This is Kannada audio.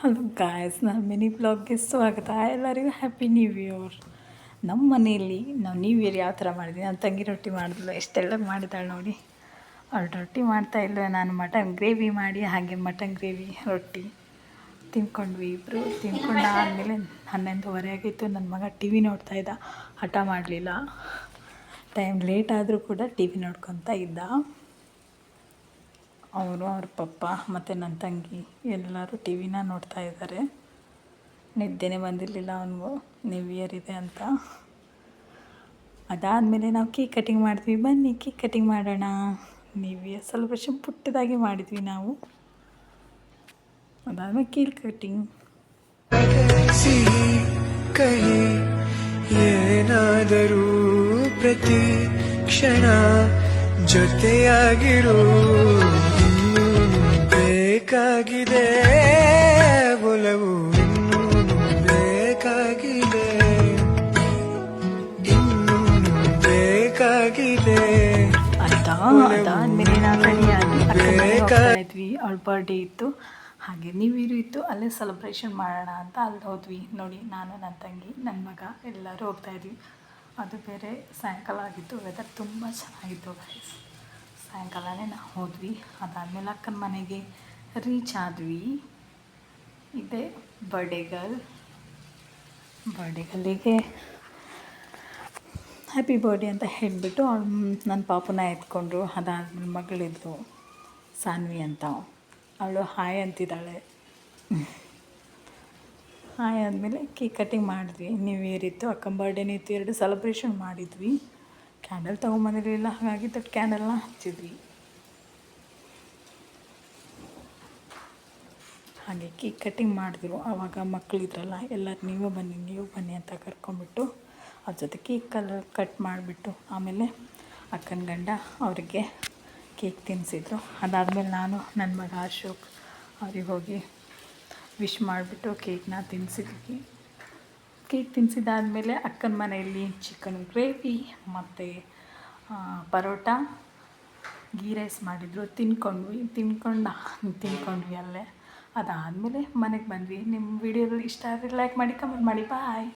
ಹಲೋ ಗಾಯ್ಸ್, ನಾನು ಮಿನಿ ಬ್ಲಾಗ್ಗೆ ಸ್ವಾಗತ. ಎಲ್ಲರಿಗೂ ಹ್ಯಾಪಿ ನ್ಯೂ ಇಯರ್. ನಮ್ಮ ಮನೆಯಲ್ಲಿ ನಾವು ನ್ಯೂ ಇಯರ್ ಯಾವ ಥರ ಮಾಡಿದ್ವಿ, ನನ್ನ ತಂಗಿ ರೊಟ್ಟಿ ಮಾಡಿದ್ಲು, ಎಷ್ಟು ತೆಳ್ಳಗೆ ಮಾಡಿದ್ದಾಳೆ ನೋಡಿ. ಅವಳು ರೊಟ್ಟಿ ಮಾಡ್ತಾಯಿಲ್ಲ, ನಾನು ಮಟನ್ ಗ್ರೇವಿ ಮಾಡಿ ಹಾಗೆ ಮಟನ್ ಗ್ರೇವಿ ರೊಟ್ಟಿ ತಿಂದ್ಕೊಂಡ್ವಿ ಇಬ್ಬರು. ತಿಂದ್ಕೊಂಡಾದಮೇಲೆ 11:30 ಆಗಿತ್ತು. ನನ್ನ ಮಗ ಟಿ ವಿ ನೋಡ್ತಾಯಿದ್ದ, ಹಠ ಮಾಡಲಿಲ್ಲ. ಟೈಮ್ ಲೇಟ್ ಆದರೂ ಕೂಡ ಟಿ ವಿ ನೋಡ್ಕೊತ ಇದ್ದ. ಅವರು, ಅವ್ರ ಪಪ್ಪ ಮತ್ತು ನನ್ನ ತಂಗಿ ಎಲ್ಲರೂ ಟಿ ವಿನ ನೋಡ್ತಾ ಇದ್ದಾರೆ. ನಿದ್ದೆನೇ ಬಂದಿರಲಿಲ್ಲ ಅವನಿಗೂ, ನ್ಯೂ ಇಯರ್ ಇದೆ ಅಂತ. ಅದಾದಮೇಲೆ ನಾವು ಕೇಕ್ ಕಟಿಂಗ್ ಮಾಡಿದ್ವಿ. ಬನ್ನಿ ಕೇಕ್ ಕಟಿಂಗ್ ಮಾಡೋಣ. ನ್ಯೂ ಇಯರ್ ಸೆಲೆಬ್ರೇಷನ್ ಪುಟ್ಟದಾಗಿ ಮಾಡಿದ್ವಿ ನಾವು. ಅದಾದಮೇಲೆ ಕೇಕ್ ಕಟಿಂಗ್. ಕಹಿ ಏನಾದರೂ ಪ್ರತಿ ಕ್ಷಣ ಜೊತೆಯಾಗಿರು, ಬೇಕಾಗಿದೆ ಒಲವು, ಇನ್ನೂ ಬೇಕಾಗಿದೆ, ಇನ್ನೂ ಬೇಕಾಗಿದೆ. ಅದಾದಮೇಲೆ ನಾವು ರೆಡಿಯಾಗಿ ಹೋಗ್ತಾ ಇದ್ವಿ. ಅವಳ ಬರ್ಡೇ ಇತ್ತು, ಹಾಗೆ ನ್ಯೂ ಇಯರ್ ಇತ್ತು. ಅಲ್ಲೇ ಸೆಲೆಬ್ರೇಷನ್ ಮಾಡೋಣ ಅಂತ ಅಲ್ಲಿ ಹೋದ್ವಿ. ನೋಡಿ, ನಾನು, ನನ್ನ ತಂಗಿ, ನನ್ನ ಮಗ ಎಲ್ಲರೂ ಹೋಗ್ತಾಯಿದ್ವಿ. ಅದು ಬೇರೆ ಸಾಯಂಕಾಲ ಆಗಿತ್ತು. ವೆದರ್ ತುಂಬ ಚೆನ್ನಾಗಿತ್ತು ಗೈಸ್. ಸಾಯಂಕಾಲನೇ ನಾವು ಹೋದ್ವಿ. ಅದಾದಮೇಲೆ ಅಕ್ಕನ ಮನೆಗೆ ರೀಚ್ ಆದ್ವಿ. ಇದೇ ಬರ್ಡೇ ಗರ್ಲಿಗೆ ಹ್ಯಾಪಿ ಬರ್ಡೇ ಅಂತ ಹೇಳಿಬಿಟ್ಟು ಅವಳು ನನ್ನ ಪಾಪನ ಎತ್ಕೊಂಡ್ರು. ಅದಾದಮೇಲೆ ಮಗಳಿದ್ಲು ಸಾನ್ವಿ ಅಂತ, ಅವಳು ಹಾಯ್ ಅಂತಿದ್ದಾಳೆ. ಹಾಯ್ ಆದಮೇಲೆ ಕೇಕ್ ಕಟಿಂಗ್ ಮಾಡಿದ್ವಿ. ನ್ಯೂ ಇಯರ್ ಇತ್ತು, ಅಕ್ಕನ ಬರ್ಡೇನೂ ಇತ್ತು, 2 ಸೆಲೆಬ್ರೇಷನ್ ಮಾಡಿದ್ವಿ. ಕ್ಯಾಂಡಲ್ ತೊಗೊಂಬಂದಿರಲಿಲ್ಲ, ಹಾಗಾಗಿ ದೊಡ್ಡ ಕ್ಯಾಂಡಲ್ನ ಹಚ್ಚಿದ್ವಿ. ಹಾಗೆ ಕೇಕ್ ಕಟಿಂಗ್ ಮಾಡಿದ್ರು. ಆವಾಗ ಮಕ್ಕಳಿದ್ರಲ್ಲ, ಎಲ್ಲರೂ ನೀವು ಬನ್ನಿ ಅಂತ ಕರ್ಕೊಂಬಿಟ್ಟು ಅವ್ರ ಜೊತೆ ಕೇಕ್ ಕಟ್ ಮಾಡಿಬಿಟ್ಟು ಆಮೇಲೆ ಅಕ್ಕನ ಗಂಡ ಅವರಿಗೆ ಕೇಕ್ ತಿನ್ನಿಸಿದ್ರು. ಅದಾದಮೇಲೆ ನಾನು, ನನ್ನ ಮಗ ಅಶೋಕ್ ಅವ್ರಿಗೆ ಹೋಗಿ ವಿಶ್ ಮಾಡಿಬಿಟ್ಟು ಕೇಕ್ನ ತಿನ್ನಿಸಿದ್ವಿ. ಕೇಕ್ ತಿನ್ನಿಸಿದಾದ್ಮೇಲೆ ಅಕ್ಕನ ಮನೆಯಲ್ಲಿ ಚಿಕನ್ ಗ್ರೇವಿ ಮತ್ತು ಪರೋಟ, ಗೀ ರೈಸ್ ಮಾಡಿದರು. ತಿನ್ಕೊಂಡ್ವಿ ಅಲ್ಲೇ. ಅದಾದಮೇಲೆ ಮನೆಗೆ ಬಂದ್ವಿ. ನಿಮ್ಮ ವಿಡಿಯೋಗಳು ಇಷ್ಟ ಆದರೆ ಲೈಕ್ ಮಾಡಿ, ಕಮೆಂಟ್ ಮಾಡಿ. ಬಾಯ್.